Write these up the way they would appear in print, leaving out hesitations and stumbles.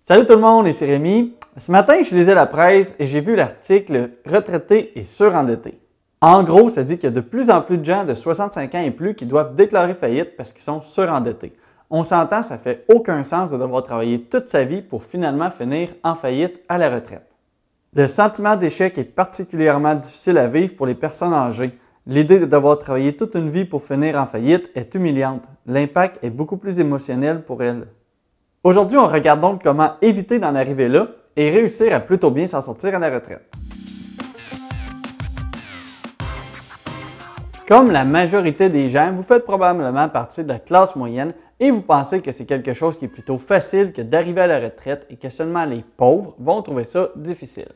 Salut tout le monde, ici Rémi. Ce matin, je lisais la presse et j'ai vu l'article « Retraités et surendettés ». En gros, ça dit qu'il y a de plus en plus de gens de 65 ans et plus qui doivent déclarer faillite parce qu'ils sont surendettés. On s'entend, ça fait aucun sens de devoir travailler toute sa vie pour finalement finir en faillite à la retraite. Le sentiment d'échec est particulièrement difficile à vivre pour les personnes âgées. L'idée de devoir travailler toute une vie pour finir en faillite est humiliante. L'impact est beaucoup plus émotionnel pour elles. Aujourd'hui, on regarde donc comment éviter d'en arriver là et réussir à plutôt bien s'en sortir à la retraite. Comme la majorité des gens, vous faites probablement partie de la classe moyenne et vous pensez que c'est quelque chose qui est plutôt facile que d'arriver à la retraite et que seulement les pauvres vont trouver ça difficile.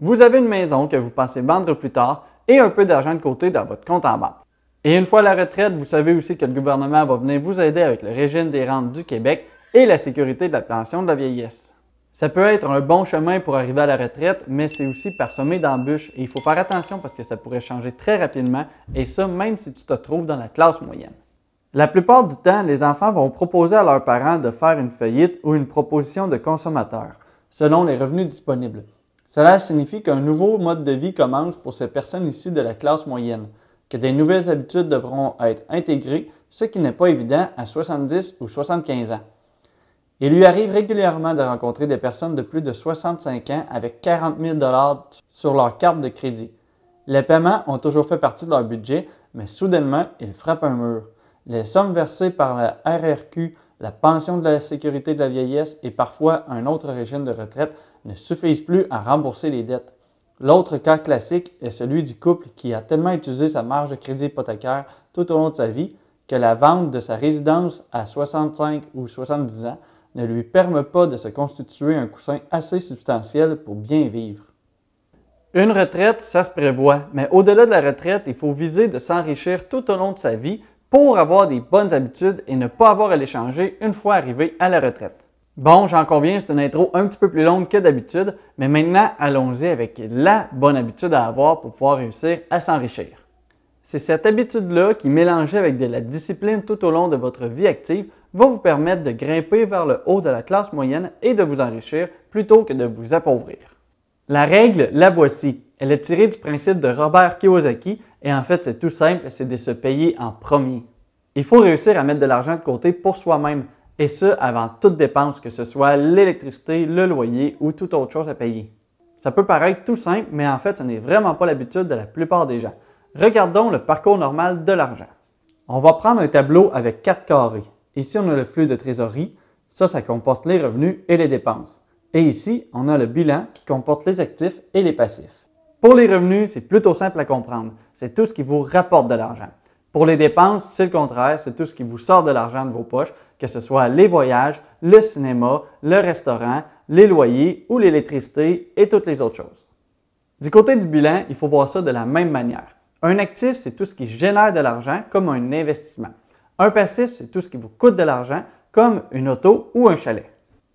Vous avez une maison que vous pensez vendre plus tard et un peu d'argent de côté dans votre compte en banque. Et une fois à la retraite, vous savez aussi que le gouvernement va venir vous aider avec le régime des rentes du Québec et la sécurité de la pension de la vieillesse. Ça peut être un bon chemin pour arriver à la retraite, mais c'est aussi parsemé d'embûches et il faut faire attention parce que ça pourrait changer très rapidement et ça même si tu te trouves dans la classe moyenne. La plupart du temps, les enfants vont proposer à leurs parents de faire une faillite ou une proposition de consommateur, selon les revenus disponibles. Cela signifie qu'un nouveau mode de vie commence pour ces personnes issues de la classe moyenne, que des nouvelles habitudes devront être intégrées, ce qui n'est pas évident à 70 ou 75 ans. Il lui arrive régulièrement de rencontrer des personnes de plus de 65 ans avec 40 000 $ sur leur carte de crédit. Les paiements ont toujours fait partie de leur budget, mais soudainement, ils frappent un mur. Les sommes versées par la RRQ, la pension de la sécurité de la vieillesse et parfois un autre régime de retraite ne suffisent plus à rembourser les dettes. L'autre cas classique est celui du couple qui a tellement utilisé sa marge de crédit hypothécaire tout au long de sa vie que la vente de sa résidence à 65 ou 70 ans ne lui permet pas de se constituer un coussin assez substantiel pour bien vivre. Une retraite, ça se prévoit, mais au-delà de la retraite, il faut viser de s'enrichir tout au long de sa vie pour avoir des bonnes habitudes et ne pas avoir à les changer une fois arrivé à la retraite. Bon, j'en conviens, c'est une intro un petit peu plus longue que d'habitude, mais maintenant, allons-y avec la bonne habitude à avoir pour pouvoir réussir à s'enrichir. C'est cette habitude-là qui, mélangée avec de la discipline tout au long de votre vie active, va vous permettre de grimper vers le haut de la classe moyenne et de vous enrichir plutôt que de vous appauvrir. La règle, la voici. Elle est tirée du principe de Robert Kiyosaki et en fait, c'est tout simple, c'est de se payer en premier. Il faut réussir à mettre de l'argent de côté pour soi-même et ce, avant toute dépense, que ce soit l'électricité, le loyer ou toute autre chose à payer. Ça peut paraître tout simple, mais en fait, ce n'est vraiment pas l'habitude de la plupart des gens. Regardons le parcours normal de l'argent. On va prendre un tableau avec 4 carrés. Ici, on a le flux de trésorerie. Ça comporte les revenus et les dépenses. Et ici, on a le bilan qui comporte les actifs et les passifs. Pour les revenus, c'est plutôt simple à comprendre. C'est tout ce qui vous rapporte de l'argent. Pour les dépenses, c'est le contraire. C'est tout ce qui vous sort de l'argent de vos poches, que ce soit les voyages, le cinéma, le restaurant, les loyers ou l'électricité et toutes les autres choses. Du côté du bilan, il faut voir ça de la même manière. Un actif, c'est tout ce qui génère de l'argent comme un investissement. Un passif, c'est tout ce qui vous coûte de l'argent, comme une auto ou un chalet.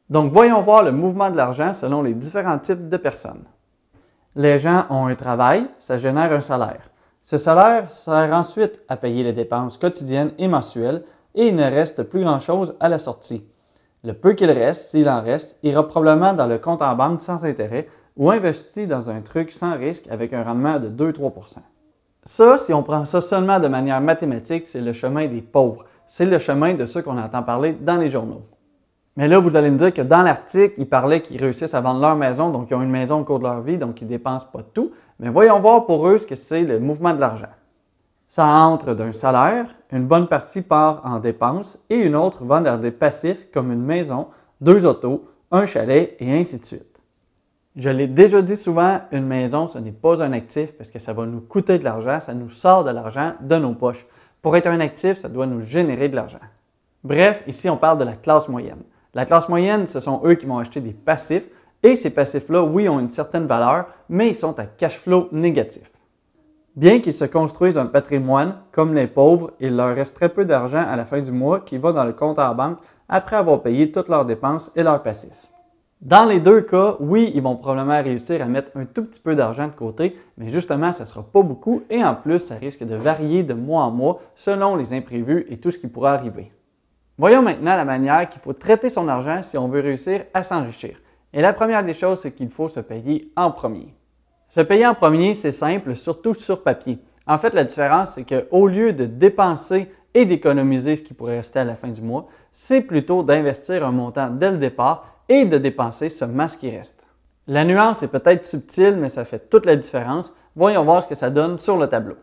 Donc, voyons voir le mouvement de l'argent selon les différents types de personnes. Les gens ont un travail, ça génère un salaire. Ce salaire sert ensuite à payer les dépenses quotidiennes et mensuelles et il ne reste plus grand-chose à la sortie. Le peu qu'il reste, s'il en reste, ira probablement dans le compte en banque sans intérêt ou investi dans un truc sans risque avec un rendement de 2-3 %. Ça, si on prend ça seulement de manière mathématique, c'est le chemin des pauvres. C'est le chemin de ceux qu'on entend parler dans les journaux. Mais là, vous allez me dire que dans l'article, ils parlaient qu'ils réussissent à vendre leur maison, donc ils ont une maison au cours de leur vie, donc ils ne dépensent pas tout. Mais voyons voir pour eux ce que c'est le mouvement de l'argent. Ça entre d'un salaire, une bonne partie part en dépenses et une autre va dans des passifs comme une maison, 2 autos, un chalet et ainsi de suite. Je l'ai déjà dit souvent, une maison, ce n'est pas un actif parce que ça va nous coûter de l'argent, ça nous sort de l'argent de nos poches. Pour être un actif, ça doit nous générer de l'argent. Bref, ici on parle de la classe moyenne. La classe moyenne, ce sont eux qui vont acheter des passifs et ces passifs-là, oui, ont une certaine valeur, mais ils sont à cash flow négatif. Bien qu'ils se construisent un patrimoine, comme les pauvres, il leur reste très peu d'argent à la fin du mois qui va dans le compte en banque après avoir payé toutes leurs dépenses et leurs passifs. Dans les deux cas, oui, ils vont probablement réussir à mettre un tout petit peu d'argent de côté, mais justement, ça ne sera pas beaucoup et en plus, ça risque de varier de mois en mois selon les imprévus et tout ce qui pourra arriver. Voyons maintenant la manière qu'il faut traiter son argent si on veut réussir à s'enrichir. Et la première des choses, c'est qu'il faut se payer en premier. Se payer en premier, c'est simple, surtout sur papier. En fait, la différence, c'est qu'au lieu de dépenser et d'économiser ce qui pourrait rester à la fin du mois, c'est plutôt d'investir un montant dès le départ et de dépenser seulement ce qui reste. La nuance est peut-être subtile, mais ça fait toute la différence. Voyons voir ce que ça donne sur le tableau.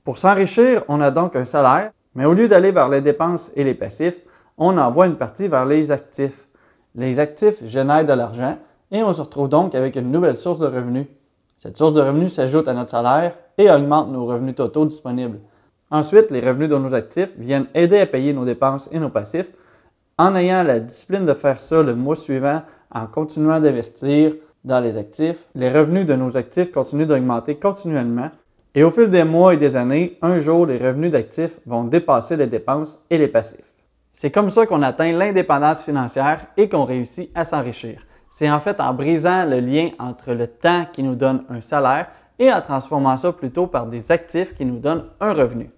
Pour s'enrichir, on a donc un salaire, mais au lieu d'aller vers les dépenses et les passifs, on envoie une partie vers les actifs. Les actifs génèrent de l'argent et on se retrouve donc avec une nouvelle source de revenus. Cette source de revenus s'ajoute à notre salaire et augmente nos revenus totaux disponibles. Ensuite, les revenus de nos actifs viennent aider à payer nos dépenses et nos passifs en ayant la discipline de faire ça le mois suivant en continuant d'investir dans les actifs. Les revenus de nos actifs continuent d'augmenter continuellement et au fil des mois et des années, un jour, les revenus d'actifs vont dépasser les dépenses et les passifs. C'est comme ça qu'on atteint l'indépendance financière et qu'on réussit à s'enrichir. C'est en fait en brisant le lien entre le temps qui nous donne un salaire et en transformant ça plutôt par des actifs qui nous donnent un revenu.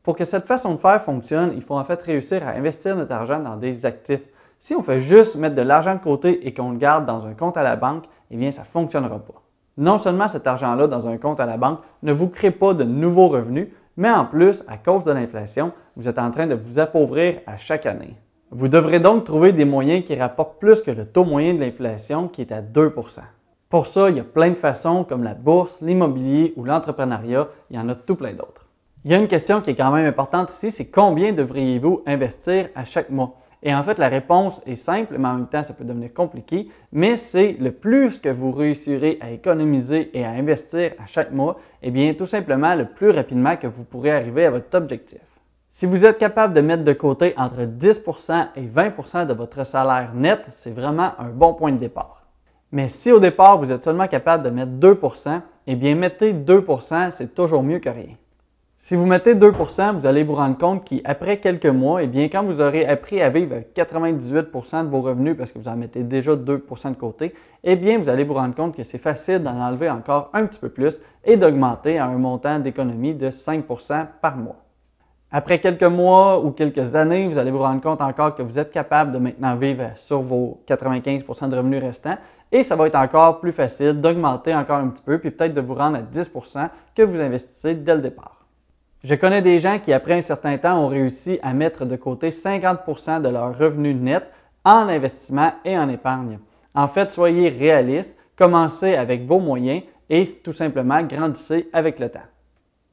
Pour que cette façon de faire fonctionne, il faut en fait réussir à investir notre argent dans des actifs. Si on fait juste mettre de l'argent de côté et qu'on le garde dans un compte à la banque, eh bien ça ne fonctionnera pas. Non seulement cet argent-là dans un compte à la banque ne vous crée pas de nouveaux revenus, mais en plus, à cause de l'inflation, vous êtes en train de vous appauvrir à chaque année. Vous devrez donc trouver des moyens qui rapportent plus que le taux moyen de l'inflation qui est à 2 %. Pour ça, il y a plein de façons comme la bourse, l'immobilier ou l'entrepreneuriat, il y en a tout plein d'autres. Il y a une question qui est quand même importante ici, c'est combien devriez-vous investir à chaque mois? Et en fait, la réponse est simple, mais en même temps, ça peut devenir compliqué, mais c'est le plus que vous réussirez à économiser et à investir à chaque mois, eh bien, tout simplement, le plus rapidement que vous pourrez arriver à votre objectif. Si vous êtes capable de mettre de côté entre 10 % et 20 % de votre salaire net, c'est vraiment un bon point de départ. Mais si au départ, vous êtes seulement capable de mettre 2 %, eh bien, mettez 2 %, c'est toujours mieux que rien. Si vous mettez 2 %, vous allez vous rendre compte qu'après quelques mois, eh bien, quand vous aurez appris à vivre avec 98 % de vos revenus parce que vous en mettez déjà 2 % de côté, eh bien, vous allez vous rendre compte que c'est facile d'en enlever encore un petit peu plus et d'augmenter à un montant d'économie de 5 % par mois. Après quelques mois ou quelques années, vous allez vous rendre compte encore que vous êtes capable de maintenant vivre sur vos 95 % de revenus restants et ça va être encore plus facile d'augmenter encore un petit peu puis peut-être de vous rendre à 10 % que vous investissez dès le départ. Je connais des gens qui, après un certain temps, ont réussi à mettre de côté 50 % de leurs revenus nets en investissement et en épargne. En fait, soyez réalistes, commencez avec vos moyens et tout simplement grandissez avec le temps.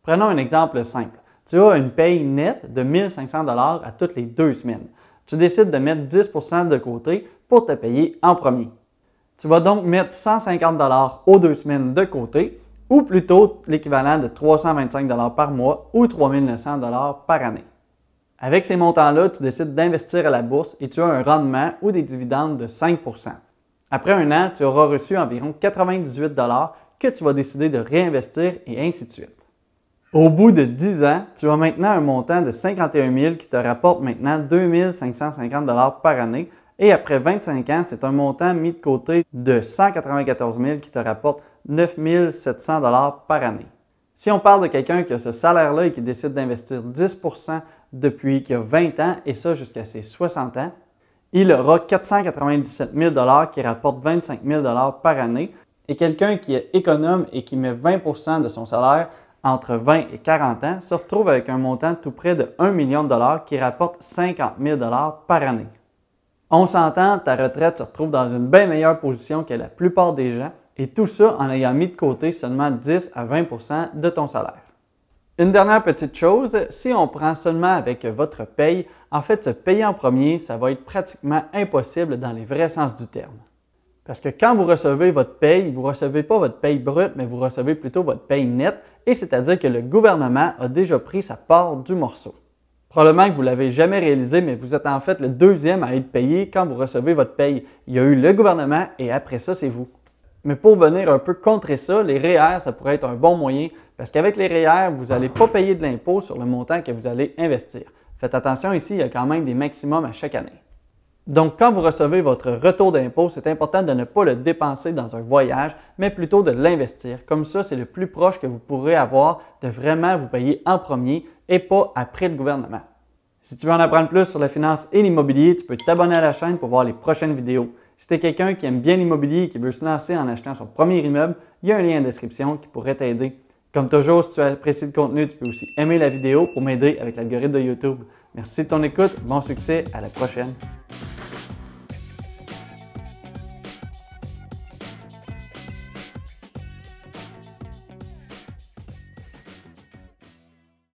Prenons un exemple simple. Tu as une paye nette de 1 500 $ à toutes les 2 semaines. Tu décides de mettre 10 % de côté pour te payer en premier. Tu vas donc mettre 150 $ aux 2 semaines de côté ou plutôt l'équivalent de 325 $ par mois ou 3 900 $ par année. Avec ces montants-là, tu décides d'investir à la bourse et tu as un rendement ou des dividendes de 5 %. Après un an, tu auras reçu environ 98 $ que tu vas décider de réinvestir et ainsi de suite. Au bout de 10 ans, tu as maintenant un montant de 51 000 qui te rapporte maintenant 2 550 $ par année et après 25 ans, c'est un montant mis de côté de 194 000 qui te rapporte 9 700 $ par année. Si on parle de quelqu'un qui a ce salaire-là et qui décide d'investir 10 % depuis qu'il a 20 ans et ça jusqu'à ses 60 ans, il aura 497 000 $ qui rapporte 25 000 $ par année. Et quelqu'un qui est économe et qui met 20 % de son salaire entre 20 et 40 ans se retrouve avec un montant tout près de 1 million de dollars qui rapporte 50 000 $ par année. On s'entend, ta retraite se retrouve dans une bien meilleure position que la plupart des gens et tout ça en ayant mis de côté seulement 10 à 20 % de ton salaire. Une dernière petite chose, si on prend seulement avec votre paye, en fait, se payer en premier, ça va être pratiquement impossible dans les vrais sens du terme. Parce que quand vous recevez votre paye, vous ne recevez pas votre paye brute, mais vous recevez plutôt votre paye nette, et c'est-à-dire que le gouvernement a déjà pris sa part du morceau. Probablement que vous ne l'avez jamais réalisé, mais vous êtes en fait le deuxième à être payé quand vous recevez votre paye. Il y a eu le gouvernement et après ça, c'est vous. Mais pour venir un peu contrer ça, les REER, ça pourrait être un bon moyen parce qu'avec les REER, vous n'allez pas payer de l'impôt sur le montant que vous allez investir. Faites attention ici, il y a quand même des maximums à chaque année. Donc, quand vous recevez votre retour d'impôt, c'est important de ne pas le dépenser dans un voyage, mais plutôt de l'investir. Comme ça, c'est le plus proche que vous pourrez avoir de vraiment vous payer en premier et pas après le gouvernement. Si tu veux en apprendre plus sur la finance et l'immobilier, tu peux t'abonner à la chaîne pour voir les prochaines vidéos. Si tu es quelqu'un qui aime bien l'immobilier et qui veut se lancer en achetant son premier immeuble, il y a un lien en description qui pourrait t'aider. Comme toujours, si tu apprécies le contenu, tu peux aussi aimer la vidéo pour m'aider avec l'algorithme de YouTube. Merci de ton écoute, bon succès, à la prochaine.